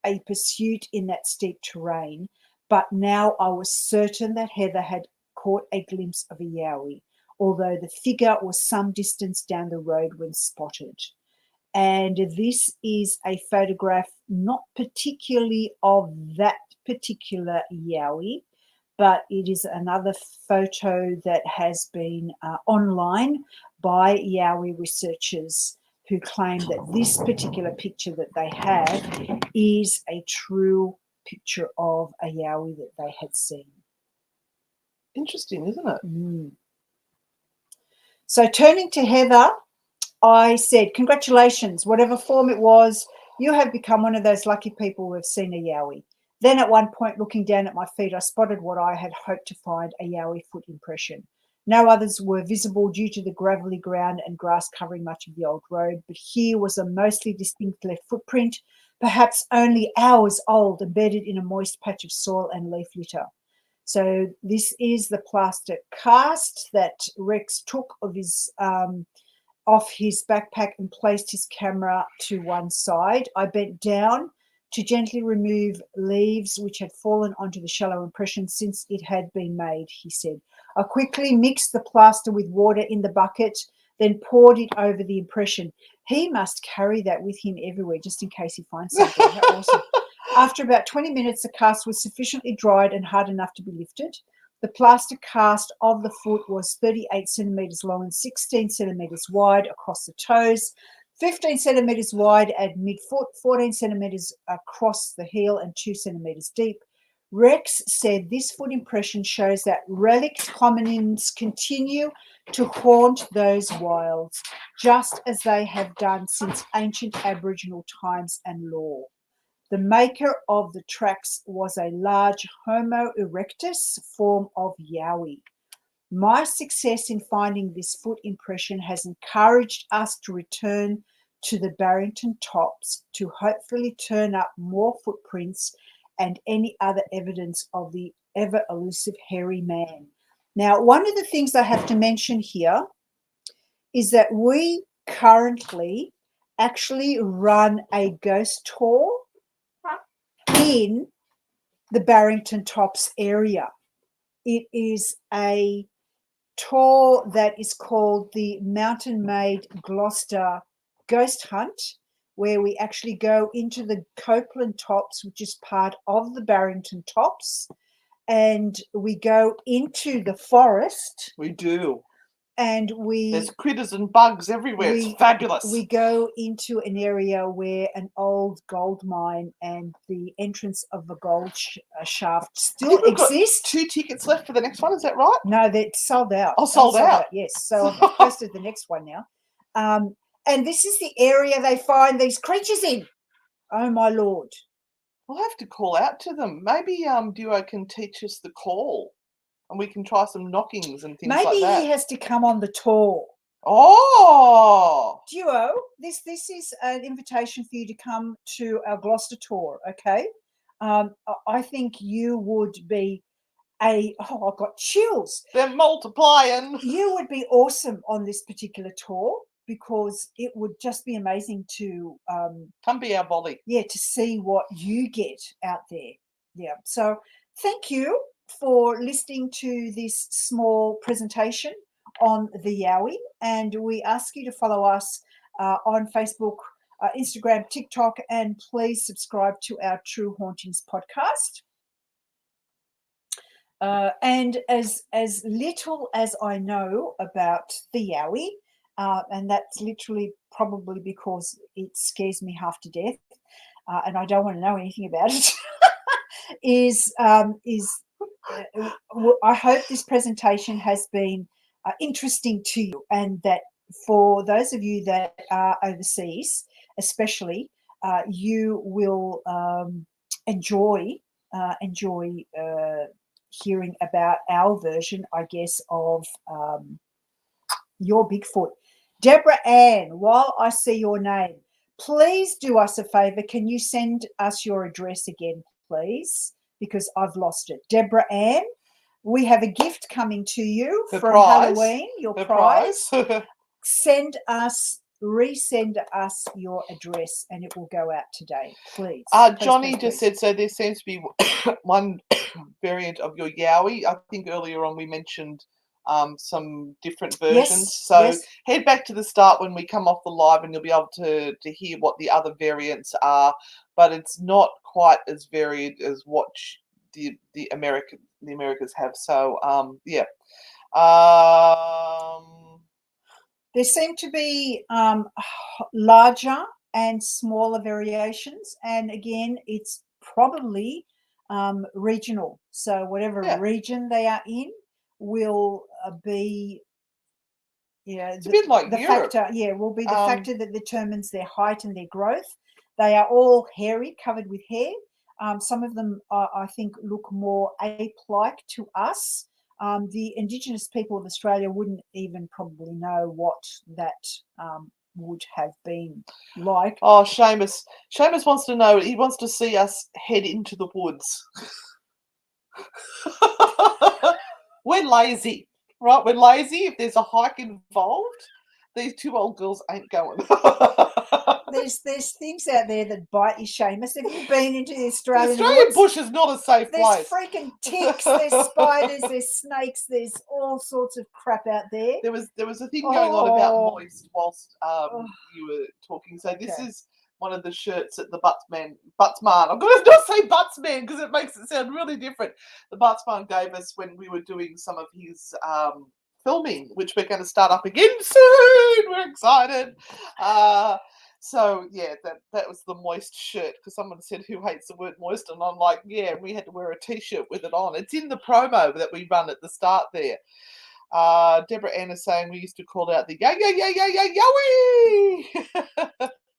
a pursuit in that steep terrain, but now I was certain that Heather had caught a glimpse of a Yowie, although the figure was some distance down the road when spotted. And this is a photograph, not particularly of that particular Yowie, but it is another photo that has been online by Yowie researchers who claim that this particular picture that they have is a true picture of a Yowie that they had seen. Interesting, isn't it? Mm. So turning to Heather, I said, congratulations, whatever form it was, You have become one of those lucky people who have seen a Yowie. Then at one point, looking down at my feet, I spotted what I had hoped to find, a Yowie foot impression. No others were visible due to the gravelly ground and grass covering much of the old road, but here was a mostly distinct left footprint, perhaps only hours old, embedded in a moist patch of soil and leaf litter. So this is the plaster cast that Rex took of his off his backpack and placed his camera to one side. I bent down to gently remove leaves which had fallen onto the shallow impression since it had been made, he said. I quickly mixed the plaster with water in the bucket, then poured it over the impression. He must carry that with him everywhere just in case he finds something. How awesome. After about 20 minutes, the cast was sufficiently dried and hard enough to be lifted. The plaster cast of the foot was 38 centimetres long and 16 centimetres wide across the toes, 15 centimetres wide at midfoot, 14 centimetres across the heel, and 2 centimetres deep. Rex said this foot impression shows that relict hominins continue to haunt those wilds, just as they have done since ancient Aboriginal times and lore. The maker of the tracks was a large Homo erectus form of Yowie. My success in finding this foot impression has encouraged us to return to the Barrington Tops to hopefully turn up more footprints and any other evidence of the ever elusive hairy man. Now, one of the things I have to mention here is that we currently actually run a ghost tour in the Barrington Tops area. It is a tour that is called the Mountain Maid Gloucester Ghost Hunt, where we actually go into the Copeland Tops, which is part of the Barrington Tops, and we go into the forest. We do. And there's critters and bugs everywhere. It's fabulous. We go into an area where an old gold mine and the entrance of a gold shaft still exists. 2 tickets left for the next one. Is that right? No, they're sold out. Oh, sold out. Yes. So I've posted the next one now. And this is the area they find these creatures in. Oh my Lord. We'll have to call out to them. Maybe Duo can teach us the call. And we can try some knockings and things like that. Maybe he has to come on the tour. Oh! Duo, this is an invitation for you to come to our Gloucester tour, okay? I think you would be I've got chills. They're multiplying. You would be awesome on this particular tour because it would just be amazing to come be our volley. Yeah, to see what you get out there. Yeah. So thank you for listening to this small presentation on the Yowie, and we ask you to follow us on Facebook, Instagram, TikTok, and please subscribe to our True Hauntings podcast. And as little as I know about the Yowie, and that's literally probably because it scares me half to death, and I don't want to know anything about it, is I hope this presentation has been interesting to you, and that for those of you that are overseas, especially, you will enjoy hearing about our version, I guess, of your Bigfoot. Deborah Ann, while I see your name, please do us a favor. Can you send us your address again, please? Because I've lost it. Deborah Ann, we have a gift coming to you from Halloween, your prize. Resend us your address and it will go out today, please. Johnny just said, so there seems to be one variant of your Yowie. I think earlier on we mentioned some different versions. Head back to the start when we come off the live and you'll be able to hear what the other variants are, but it's not quite as varied as what the Americas have. So yeah. There seem to be larger and smaller variations, and again, it's probably regional. So whatever region they are in will be, it's a bit like the Europe. factor. Yeah, will be the factor that determines their height and their growth. They are all hairy, covered with hair. Some of them, I think, look more ape-like to us. The Indigenous people of Australia wouldn't even probably know what that would have been like. Oh, Seamus. Seamus wants to know, he wants to see us head into the woods. We're lazy, right? We're lazy. If there's a hike involved, these two old girls ain't going. There's things out there that bite you, Seamus. Have you been into the The Australian Australian woods? bush is not a safe There's place. freaking ticks, there's spiders, there's snakes, there's all sorts of crap out there. There was a thing going on about moist whilst Oh. you were talking. So this Okay. is one of the shirts that the Buttsman. I'm going to not say Buttsman because it makes it sound really different. The Buttsman gave us when we were doing some of his filming, which we're going to start up again soon. We're excited. So yeah, that was the moist shirt because someone said who hates the word moist, and I'm like, yeah, we had to wear a t-shirt with it on. It's in the promo that we run at the start there. Deborah Ann is saying we used to call out the Yowie.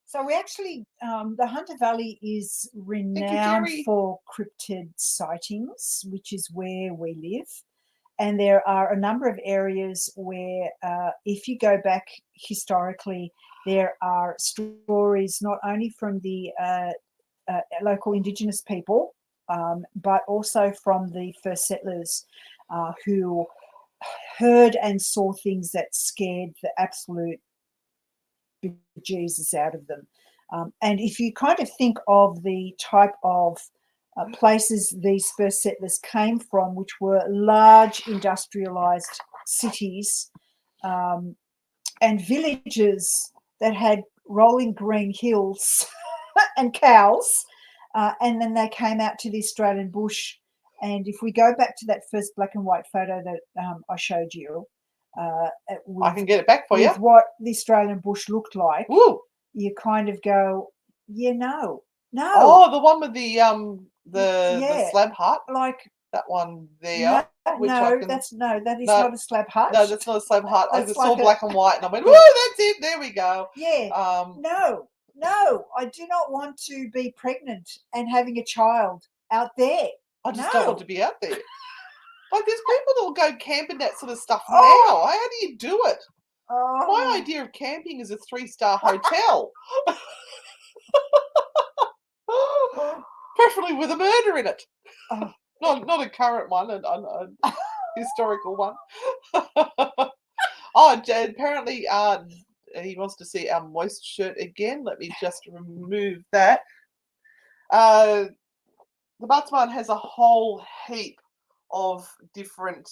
So we actually, the Hunter Valley is renowned for cryptid sightings, which is where we live. And there are a number of areas where, if you go back historically, there are stories not only from the local Indigenous people, but also from the first settlers who heard and saw things that scared the absolute bejesus out of them. And if you kind of think of the type of places these first settlers came from, which were large industrialized cities and villages that had rolling green hills and cows, and then they came out to the Australian bush. And if we go back to that first black and white photo that I showed you, I can get it back for you. What the Australian bush looked like, Ooh. You kind of go, yeah, no. Oh, the one with the slab hut, like that one there. That is not a slab hut. No, that's not a slab hut. I saw black and white, and I went, "Woo, that's it! There we go." Yeah. No, I do not want to be pregnant and having a child out there. I just don't want to be out there. Like, there's people that will go camping that sort of stuff now. How do you do it? My idea of camping is a 3-star hotel. Preferably with a murder in it. Not a current one, a historical one. Apparently he wants to see our moist shirt again. Let me just remove that. The Buttsman has a whole heap of different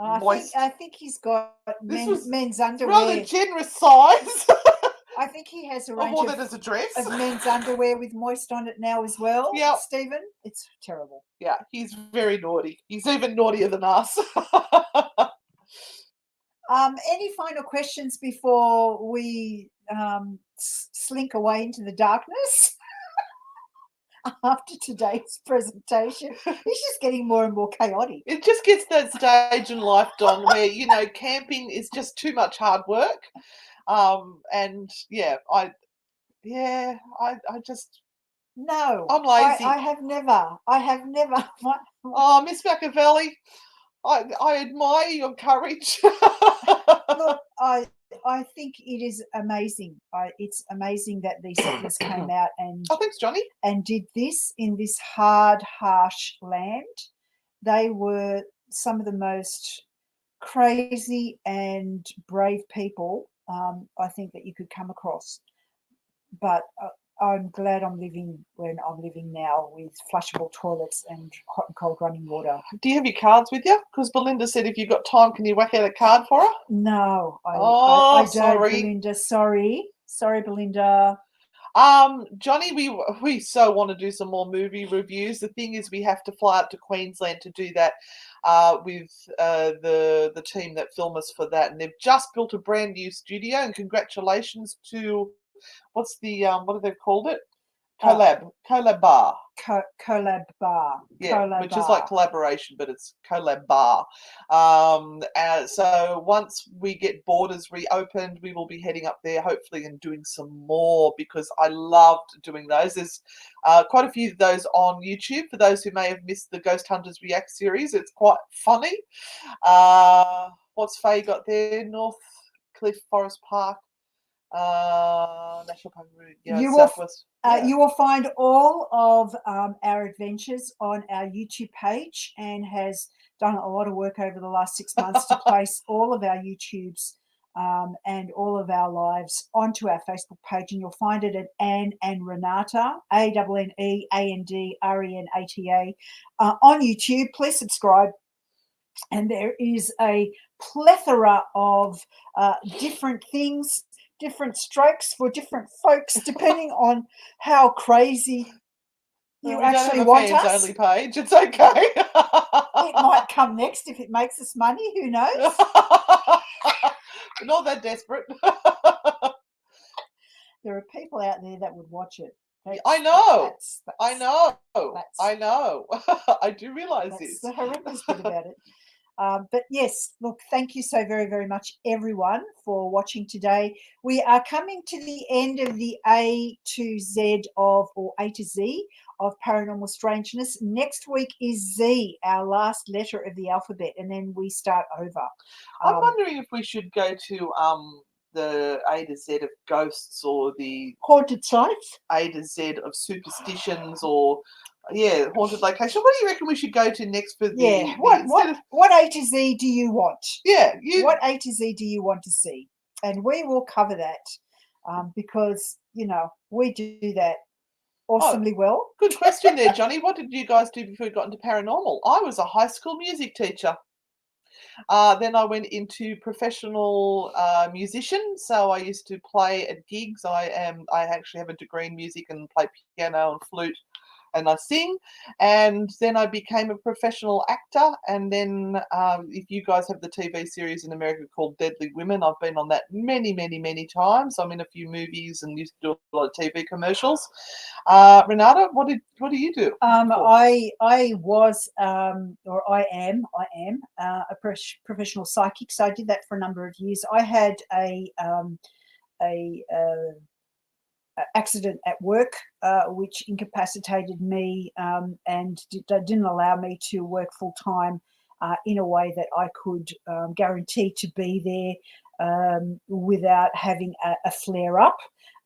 moist. I think he's got men's underwear. Rather generous size. I think he has a range that as a dress of men's underwear with moist on it now as well. Yeah, Stephen, it's terrible. Yeah, he's very naughty. He's even naughtier than us. Any final questions before we slink away into the darkness? After today's presentation, it's just getting more and more chaotic. It just gets that stage in life, Don, where camping is just too much hard work. And yeah, I just I'm lazy. I have never. Oh, Miss Machiavelli, I admire your courage. Look, I think it is amazing. It's amazing that these settlers came out and thanks, Johnny, and did this in this hard, harsh land. They were some of the most crazy and brave people I think that you could come across. But I'm glad I'm living where I'm living now with flushable toilets and hot and cold running water. Do you have your cards with you? Because Belinda said if you've got time, can you whack out a card for her? No, I don't, sorry. Belinda. Sorry, Belinda. Johnny, we so want to do some more movie reviews. The thing is, we have to fly up to Queensland to do that with the team that film us for that, and they've just built a brand new studio. And congratulations to what have they called it? Collab bar. Collab bar. Yeah, Collab which bar. is like collaboration, but it's collab bar. So once we get borders reopened, we will be heading up there hopefully and doing some more because I loved doing those. There's quite a few of those on YouTube for those who may have missed the Ghost Hunters React series. It's quite funny. What's Faye got there? North Cliff Forest Park. National Park, yeah, Southwest. You will find all of our adventures on our YouTube page, and has done a lot of work over the last 6 months to place all of our YouTubes and all of our lives onto our Facebook page, and you'll find it at Anne and Renata, ANNEANDRENATA, on YouTube. Please subscribe. And there is a plethora of different things, different strokes for different folks, depending on how crazy you actually want us. Only page. It's okay. It might come next if it makes us money. Who knows? We're not that desperate. There are people out there that would watch it. I know. I know. I do realise this. That's the horrendous bit about it. But yes, look, thank you so very, very much, everyone, for watching today. We are coming to the end of the A to Z of Paranormal Strangeness. Next week is Z, our last letter of the alphabet, and then we start over. I'm wondering if we should go to the A to Z of ghosts, or the haunted sites, A to Z of superstitions, or haunted location. What do you reckon we should go to next for the what A to Z do you want? Yeah, what A to Z do you want to see? And we will cover that because we do that awesomely well. Good question there, Johnny. What did you guys do before you got into paranormal? I was a high school music teacher. Then I went into professional musician, so I used to play at gigs. I actually have a degree in music and play piano and flute, and I sing. And then I became a professional actor. And then if you guys have the TV series in America called Deadly Women, I've been on that many, many, many times. I'm in a few movies and used to do a lot of TV commercials. Renata, what do you do? I was or I am a professional psychic, so I did that for a number of years. I had a accident at work which incapacitated me and didn't allow me to work full time in a way that I could guarantee to be there without having a flare up.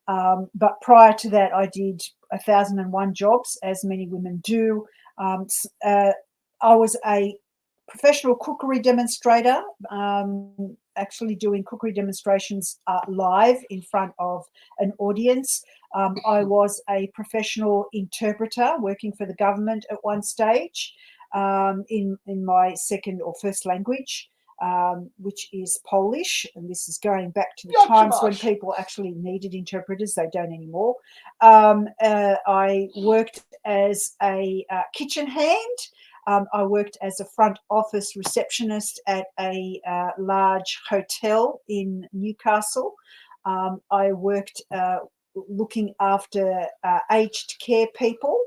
But prior to that, I did 1,001 jobs, as many women do. I was a professional cookery demonstrator, actually doing cookery demonstrations live in front of an audience. I was a professional interpreter working for the government at one stage in my second or first language, which is Polish. And this is going back to the times when people actually needed interpreters. They don't anymore. I worked as a kitchen hand. I worked as a front office receptionist at a large hotel in Newcastle. I worked looking after aged care people.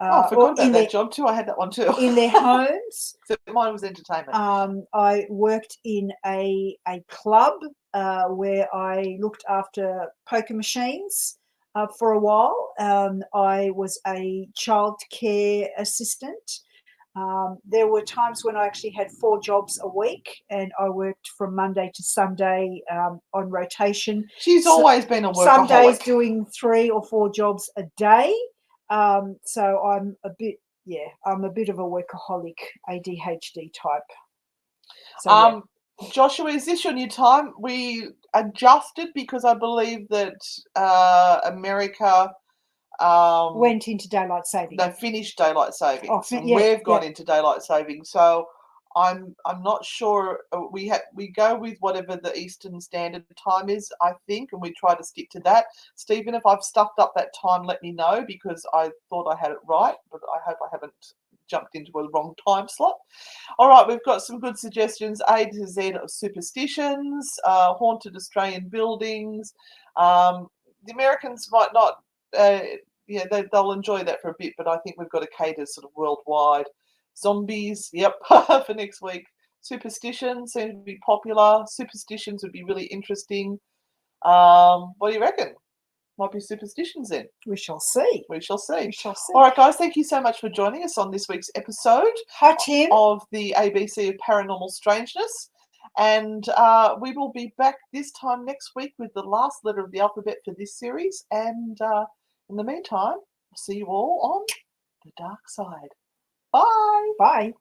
I forgot about that job too. I had that one too. In their homes. So mine was entertainment. I worked in a club where I looked after poker machines for a while. I was a childcare assistant. There were times when I actually had 4 jobs a week, and I worked from Monday to Sunday on rotation. She's always been a workaholic. Some days doing 3 or 4 jobs a day. So I'm a bit of a workaholic, ADHD type. So, Joshua, is this your new time? We adjusted because I believe that America went into daylight saving. They finished daylight saving. We've gone into daylight saving. So I'm not sure. We go with whatever the Eastern Standard Time is, I think, and we try to stick to that. Stephen, if I've stuffed up that time, let me know, because I thought I had it right, but I hope I haven't jumped into a wrong time slot. All right, we've got some good suggestions. A to Z of superstitions, haunted Australian buildings. The Americans might not they'll enjoy that for a bit, but I think we've got to cater sort of worldwide. Zombies, yep, for next week. Superstitions seem to be popular. Superstitions would be really interesting. What do you reckon? Might be superstitions then. We shall see. We shall see. We shall see. All right, guys, thank you so much for joining us on this week's episode Hi, Tim. of the ABC of Paranormal Strangeness. And we will be back this time next week with the last letter of the alphabet for this series. And in the meantime, we'll see you all on the dark side. Bye. Bye.